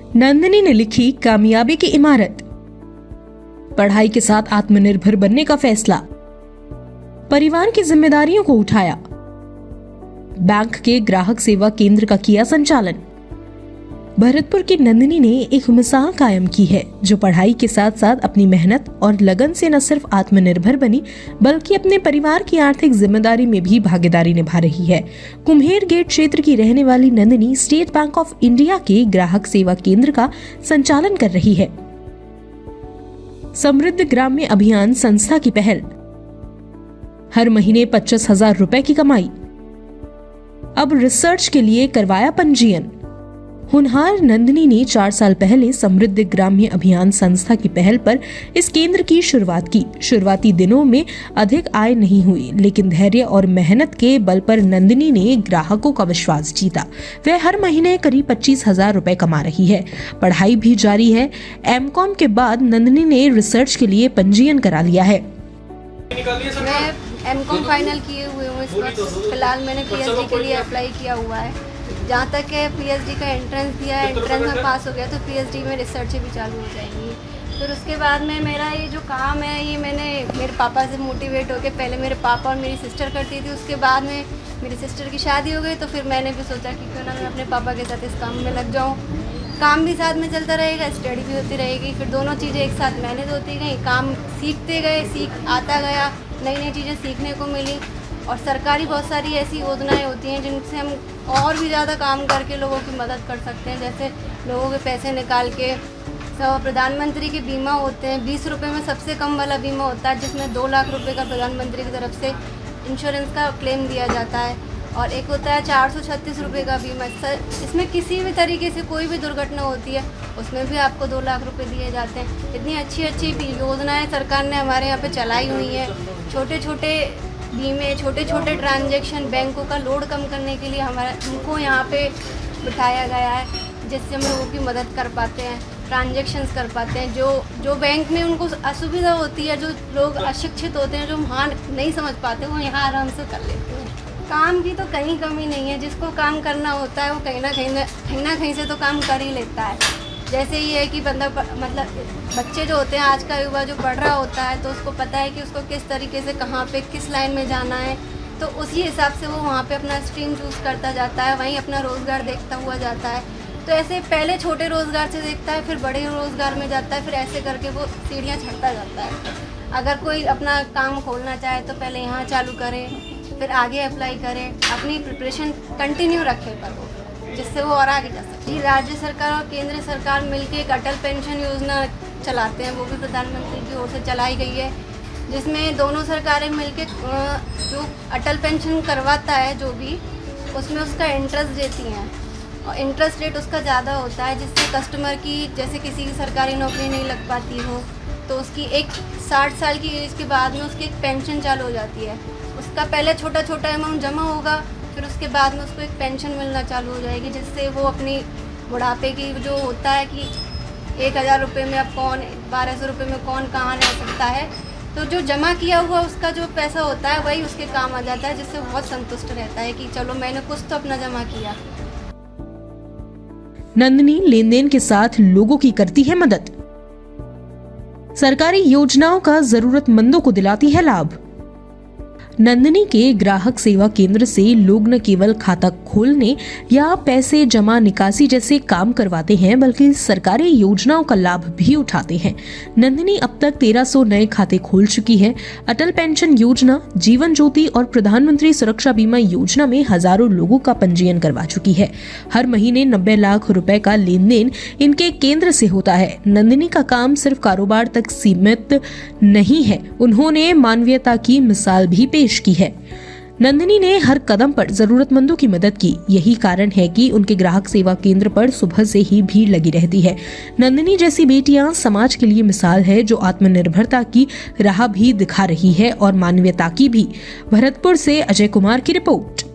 नंदिनी ने लिखी कामयाबी की इमारत, पढ़ाई के साथ आत्मनिर्भर बनने का फैसला, परिवार की जिम्मेदारियों को उठाया, बैंक के ग्राहक सेवा केंद्र का किया संचालन। भरतपुर की नंदिनी ने एक मिसाल कायम की है, जो पढ़ाई के साथ साथ अपनी मेहनत और लगन से न सिर्फ आत्मनिर्भर बनी बल्कि अपने परिवार की आर्थिक जिम्मेदारी में भी भागीदारी निभा रही है। कुम्हेर गेट क्षेत्र की रहने वाली Nandini state bank of India के ग्राहक सेवा केंद्र का संचालन कर रही है। समृद्ध ग्राम्य अभियान संस्था की पहल, हर महीने 25,000 रुपए की कमाई, अब रिसर्च के लिए करवाया पंजीयन। होनहार नंदिनी ने 4 साल पहले समृद्ध ग्राम्य अभियान संस्था की पहल पर इस केंद्र की शुरुआत की। शुरुआती दिनों में अधिक आय नहीं हुई, लेकिन धैर्य और मेहनत के बल पर नंदिनी ने ग्राहकों का विश्वास जीता। वह हर महीने करीब 25,000 रुपए कमा रही है। पढ़ाई भी जारी है। एमकॉम के बाद नंदिनी ने रिसर्च के लिए पंजीयन करा लिया है। मैं एमकॉम फाइनल किए हुए हूँ इस वक्त। फिलहाल मैंने पीएचडी के लिए अप्लाई किया हुआ है। जहाँ तक है पीएचडी का एंट्रेंस दिया है, एंट्रेंस में पास हो गया तो पीएचडी में रिसर्च भी चालू हो जाएंगी। फिर उसके बाद में मेरा ये जो काम है ये मैंने मेरे पापा से मोटिवेट होकर, पहले मेरे पापा और मेरी सिस्टर करती थी, उसके बाद में मेरी सिस्टर की शादी हो गई तो फिर मैंने भी सोचा कि क्यों ना मैं अपने पापा के साथ इस काम में लग जाऊँ। काम भी साथ में चलता रहेगा, स्टडी भी होती रहेगी। फिर दोनों चीज़ें एक साथ मैनेज होती गई, काम सीखते गए, सीख आता गया, नई नई चीज़ें सीखने को मिली। और सरकारी बहुत सारी ऐसी योजनाएं होती हैं जिनसे हम और भी ज़्यादा काम करके लोगों की मदद कर सकते हैं। जैसे लोगों के पैसे निकाल के प्रधानमंत्री के बीमा होते हैं, 20 रुपये में सबसे कम वाला बीमा होता है, जिसमें 2 लाख रुपए का प्रधानमंत्री की तरफ से इंश्योरेंस का क्लेम दिया जाता है। और एक होता है 436 रुपये का बीमा। इसमें किसी भी तरीके से कोई भी दुर्घटना होती है उसमें भी आपको 2 लाख रुपए दिए जाते हैं। इतनी अच्छी अच्छी योजनाएं सरकार ने हमारे यहाँ पे चलाई हुई हैं। छोटे छोटे बीमे, छोटे छोटे ट्रांजैक्शन, बैंकों का लोड कम करने के लिए हमको यहाँ पे बिठाया गया है, जिससे हम लोगों की मदद कर पाते हैं, ट्रांजैक्शंस कर पाते हैं। जो बैंक में उनको असुविधा होती है, जो लोग अशिक्षित होते हैं, जो वहाँ नहीं समझ पाते, वो यहाँ आराम से कर लेते हैं। काम की तो कहीं कमी नहीं है। जिसको काम करना होता है वो कहीं ना कहीं से तो काम कर ही लेता है। जैसे ये है कि बंदा मतलब बच्चे जो होते हैं, आज का युवा जो पढ़ रहा होता है तो उसको पता है कि उसको किस तरीके से कहाँ पे किस लाइन में जाना है, तो उसी हिसाब से वो वहाँ पे अपना स्ट्रीम चूज़ करता जाता है, वहीं अपना रोज़गार देखता हुआ जाता है। तो ऐसे पहले छोटे रोज़गार से देखता है, फिर बड़े रोज़गार में जाता है, फिर ऐसे करके वो सीढ़ियाँ चढ़ता जाता है। अगर कोई अपना काम खोलना चाहे तो पहले यहाँ चालू करे, फिर आगे अप्लाई करें, अपनी प्रिपरेशन कंटिन्यू रखे पर वो, जिससे वो और आगे जा सके। जी, राज्य सरकार और केंद्र सरकार मिलकर एक अटल पेंशन योजना चलाते हैं, वो भी प्रधानमंत्री की ओर से चलाई गई है, जिसमें दोनों सरकारें मिलकर जो अटल पेंशन करवाता है जो भी, उसमें उसका इंटरेस्ट देती हैं और इंटरेस्ट रेट उसका ज़्यादा होता है, जिससे कस्टमर की, जैसे किसी की सरकारी नौकरी नहीं लग पाती हो तो उसकी एक 60 साल की एज के बाद में उसकी एक पेंशन चालू हो जाती है। उसका पहले छोटा छोटा अमाउंट जमा होगा, फिर उसके बाद में उसको एक पेंशन मिलना चालू हो जाएगी, जिससे वो अपनी बुढ़ापे की जो होता है कि 1,000 रुपये में अब कौन, 1,200 रुपये में कौन कहाँ रह सकता है, तो जो जमा किया हुआ उसका जो पैसा होता है वही उसके काम आ जाता है, जिससे बहुत संतुष्ट रहता है कि चलो मैंने कुछ तो अपना जमा किया। नंदिनी लेन देन के साथ लोगों की करती है मदद, सरकारी योजनाओं का जरूरतमंदों को दिलाती है लाभ। नंदिनी के ग्राहक सेवा केंद्र से लोग न केवल खाता खोलने या पैसे जमा निकासी जैसे काम करवाते हैं, बल्कि सरकारी योजनाओं का लाभ भी उठाते हैं। नंदिनी अब तक 1300 नए खाते खोल चुकी है। अटल पेंशन योजना, जीवन ज्योति और प्रधानमंत्री सुरक्षा बीमा योजना में हजारों लोगों का पंजीयन करवा चुकी है। हर महीने 90 लाख रुपए का लेन देन इनके केंद्र से होता है। नंदिनी का काम सिर्फ कारोबार तक सीमित नहीं है, उन्होंने मानवीयता की मिसाल भी पेश की है। नंदिनी ने हर कदम पर जरूरतमंदों की मदद की। यही कारण है कि उनके ग्राहक सेवा केंद्र पर सुबह से ही भीड़ लगी रहती है। नंदिनी जैसी बेटियां समाज के लिए मिसाल है, जो आत्मनिर्भरता की राह भी दिखा रही है और मानवीयता की भी। भरतपुर से अजय कुमार की रिपोर्ट।